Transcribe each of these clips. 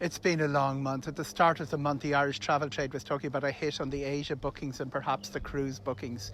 It's been a long month. At the start of the month, the Irish travel trade was talking about a hit on the Asia bookings and perhaps the cruise bookings.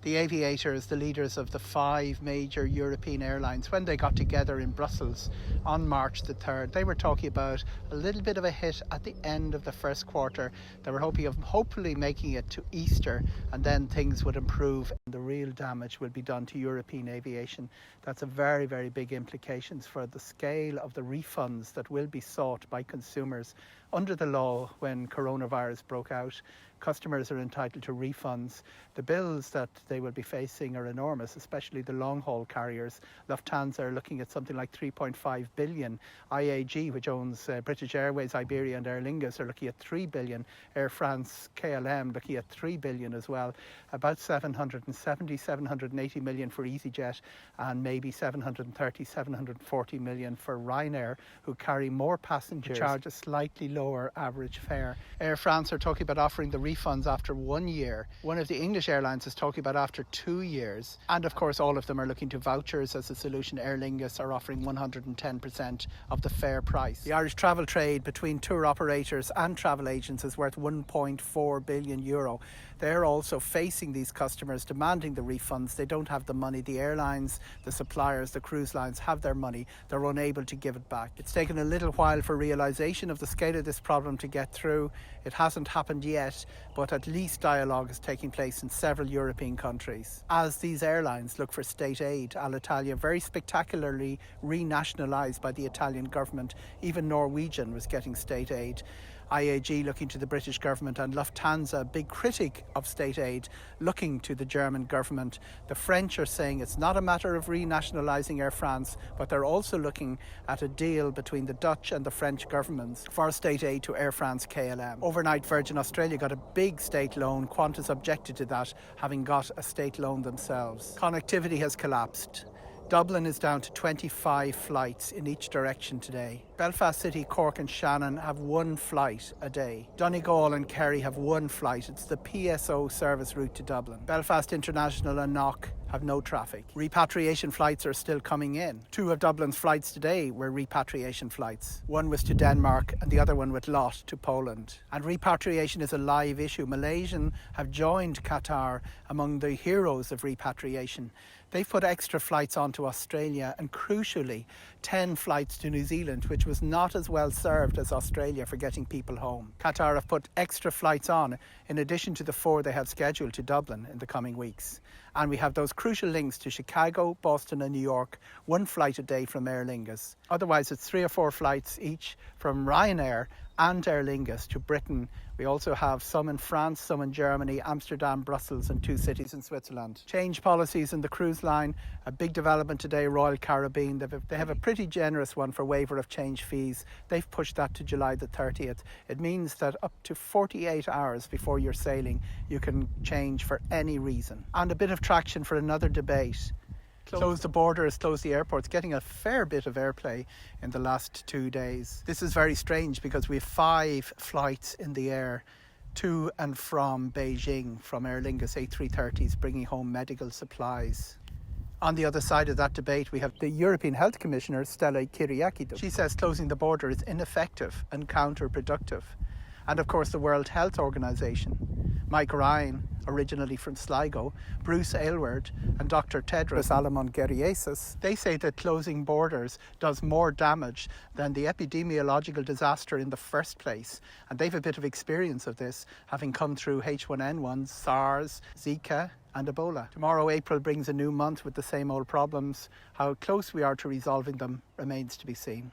The aviators, the leaders of the 5 major European airlines, when they got together in Brussels on March the 3rd, they were talking about a little bit of a hit at the end of the first quarter. They were hopefully making it to Easter, and then things would improve. The real damage will be done to European aviation. That's a very, very big implications for the scale of the refunds that will be sought by consumers. Under the law, when coronavirus broke out, customers are entitled to refunds. The bills that they will be facing are enormous, especially the long-haul carriers. Lufthansa are looking at something like 3.5 billion. IAG, which owns British Airways, Iberia and Aer Lingus, are looking at 3 billion. Air France, KLM looking at 3 billion as well. About 780 million for EasyJet, and maybe 740 million for Ryanair, who carry more passengers, charge a slightly lower average fare. Air France are talking about offering the refunds after 1 year. One of the English airlines is talking about after 2 years. And of course, all of them are looking to vouchers as a solution. Aer Lingus are offering 110% of the fare price. The Irish travel trade between tour operators and travel agents is worth €1.4 billion. They're also facing these customers demanding the refunds. They don't have the money. The airlines, the suppliers, the cruise lines have their money. They're unable to give it back. It's taken a little while for realisation of the scale of this problem to get through. It hasn't happened yet, but at least dialogue is taking place in several European countries. As these airlines look for state aid, Alitalia very spectacularly renationalised by the Italian government. Even Norwegian was getting state aid. IAG looking to the British government, and Lufthansa, a big critic of state aid, looking to the German government. The French are saying it's not a matter of renationalising Air France, but they're also looking at a deal between the Dutch and the French governments for state aid to Air France KLM. Overnight, Virgin Australia got a big state loan. Qantas objected to that, having got a state loan themselves. Connectivity has collapsed. Dublin is down to 25 flights in each direction today. Belfast City, Cork and Shannon have 1 flight a day. Donegal and Kerry have 1 flight. It's the PSO service route to Dublin. Belfast International and Knock have no traffic. Repatriation flights are still coming in. 2 of Dublin's flights today were repatriation flights. One was to Denmark and the other one with LOT to Poland. And repatriation is a live issue. Malaysians have joined Qatar among the heroes of repatriation. They've put extra flights onto Australia and, crucially, 10 flights to New Zealand, which was not as well served as Australia for getting people home. Qatar have put extra flights on, in addition to the 4 they have scheduled to Dublin in the coming weeks. And we have those crucial links to Chicago, Boston and New York, 1 flight a day from Aer Lingus. Otherwise, it's 3 or 4 flights each from Ryanair and Aer Lingus to Britain. We also have some in France, some in Germany, Amsterdam, Brussels and 2 cities in Switzerland. Change policies in the cruise line. A big development today, Royal Caribbean. They have a pretty generous one for waiver of change fees. They've pushed that to July the 30th. It means that up to 48 hours before you're sailing, you can change for any reason. And a bit of traction for another debate. Close the borders, close the airports, getting a fair bit of airplay in the last 2 days. This is very strange because we have 5 flights in the air to and from Beijing from Aer Lingus A330s bringing home medical supplies. On the other side of that debate, we have the European Health Commissioner, Stella Kyriakides. She says closing the border is ineffective and counterproductive. And of course the World Health Organization. Mike Ryan, originally from Sligo, Bruce Aylward and Dr. Tedros Adhanom Ghebreyesus, they say that closing borders does more damage than the epidemiological disaster in the first place. And they've a bit of experience of this, having come through H1N1, SARS, Zika and Ebola. Tomorrow, April, brings a new month with the same old problems. How close we are to resolving them remains to be seen.